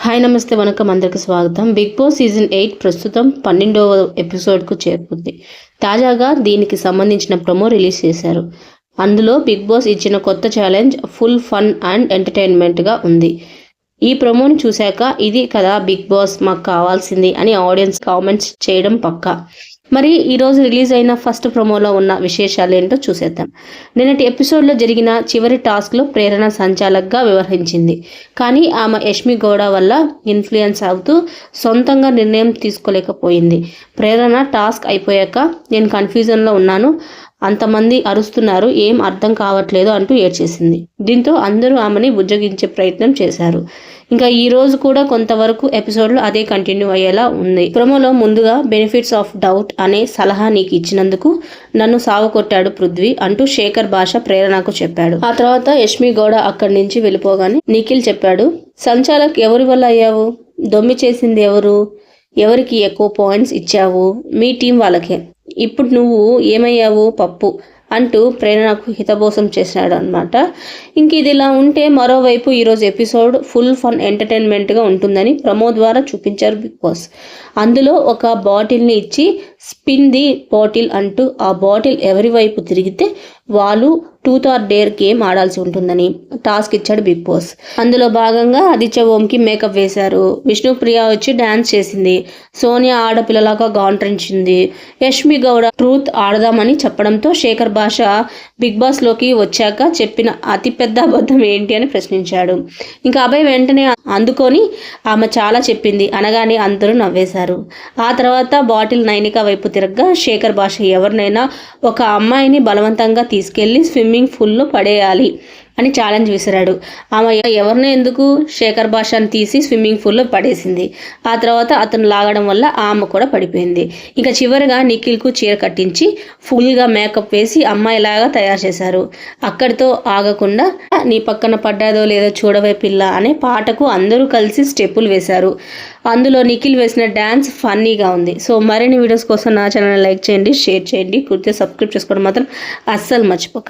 Hi నమస్తే వనకం అందరికి స్వాగతం. బిగ్ బాస్ సీజన్ 8 ప్రస్తుతం 12వ ఎపిసోడ్కు చేరుకుంది. తాజాగా దీనికి సంబంధించిన ప్రోమో రిలీజ్ చేశారు. అందులో బిగ్ బాస్ ఇచ్చిన కొత్త ఛాలెంజ్ ఫుల్ ఫన్ అండ్ ఎంటర్టైన్మెంట్గా ఉంది. ఈ ప్రోమోని చూశాక ఇది కదా బిగ్ బాస్ మాకు కావాల్సింది అని ఆడియన్స్ కామెంట్స్ చేయడం పక్కా. మరి ఈరోజు రిలీజ్ అయిన ఫస్ట్ ప్రోమోలో ఉన్న విశేషాలు ఏంటో చూసేద్దాం. నిన్నటి ఎపిసోడ్లో జరిగిన చివరి టాస్క్లో ప్రేరణ సంచాలక్గా వ్యవహరించింది. కానీ ఆమె యష్మి గౌడ వల్ల ఇన్ఫ్లుయెన్స్ అవుతూ సొంతంగా నిర్ణయం తీసుకోలేకపోయింది. ప్రేరణ టాస్క్ అయిపోయాక నేను కన్ఫ్యూజన్లో ఉన్నాను, అంతమంది అరుస్తున్నారు, ఏం అర్థం కావట్లేదు అంటూ ఏడ్చేసింది. దీంతో అందరూ ఆమెని బుజ్జగించే ప్రయత్నం చేశారు. ఇంకా ఈ రోజు కూడా కొంతవరకు ఎపిసోడ్లో అదే కంటిన్యూ అయ్యేలా ఉంది. ప్రోమోలో ముందుగా బెనిఫిట్స్ ఆఫ్ డౌట్ అనే సలహా నీకు ఇచ్చినందుకు నన్ను సావకొట్టాడు పృథ్వీ అంటూ శేఖర్ భాష ప్రేరణకు చెప్పాడు. ఆ తర్వాత యష్మి గౌడ అక్కడి నుంచి వెళ్ళిపోగానే నిఖిల్ చెప్పాడు, సంచాలక్ ఎవరి వల్ల అయ్యావు? దొమ్మి చేసింది ఎవరు? ఎవరికి ఎక్కువ పాయింట్స్ ఇచ్చావు? మీ టీం వాళ్ళకే. ఇప్పుడు నువ్వు ఏమయ్యావు? పప్పు అంటూ ప్రేరణకు హితబోసం చేశాడు అనమాట. ఇంక ఇది ఇలా ఉంటే మరోవైపు ఈరోజు ఎపిసోడ్ ఫుల్ ఫన్ ఎంటర్టైన్మెంట్గా ఉంటుందని ప్రమో ద్వారా చూపించారు బిగ్ బాస్. అందులో ఒక బాటిల్ని ఇచ్చి స్పిన్ ది బాటిల్ అంటూ ఆ బాటిల్ ఎవరి వైపు తిరిగితే వాళ్ళు ట్రూత్ ఆర్ డేర్ గేమ్ ఆడాల్సి ఉంటుందని టాస్క్ ఇచ్చాడు బిగ్ బాస్. అందులో భాగంగా ఆదిత్య ఓంకి మేకప్ వేశారు. విష్ణుప్రియ వచ్చి డాన్స్ చేసింది. సోనియా ఆడపిల్లలాగా గాంట్రించింది. యష్మి గౌడ ట్రూత్ ఆడదామని చెప్పడంతో శేఖర్ భాష బిగ్ బాస్ లోకి వచ్చాక చెప్పిన అతిపెద్ద అబద్ధం ఏంటి అని ప్రశ్నించాడు. ఇంకా అభయ్ వెంటనే అందుకొని ఆమె చాలా చెప్పింది అనగానే అందరూ నవ్వేశారు. ఆ తర్వాత బాటిల్ నైనిక వైపు తిరగ్గా శేఖర్ భాష ఎవరినైనా ఒక అమ్మాయిని బలవంతంగా తీసుకెళ్లి స్విమ్మింగ్ పూల్లో పడేయాలి అని ఛాలెంజ్ విసిరాడు. ఆమె ఎవరిని ఎందుకు శేఖర్ భాషను తీసి స్విమ్మింగ్ పూల్లో పడేసింది. ఆ తర్వాత అతను లాగడం వల్ల ఆమె కూడా పడిపోయింది. ఇంకా చివరిగా నిఖిల్కు చీర కట్టించి ఫుల్గా మేకప్ వేసి అమ్మాయిలాగా తయారు చేశారు. అక్కడితో ఆగకుండా నీ పక్కన పడ్డాదో లేదో చూడవే పిల్ల అనే పాటకు అందరూ కలిసి స్టెప్పులు వేశారు. అందులో నిఖిల్ వేసిన డ్యాన్స్ ఫన్నీగా ఉంది. సో మరిన్ని వీడియోస్ కోసం నా ఛానల్ లైక్ చేయండి, షేర్ చేయండి, కుర్తి సబ్స్క్రైబ్ చేసుకోవడం మాత్రం అస్సలు మర్చిపోకండి.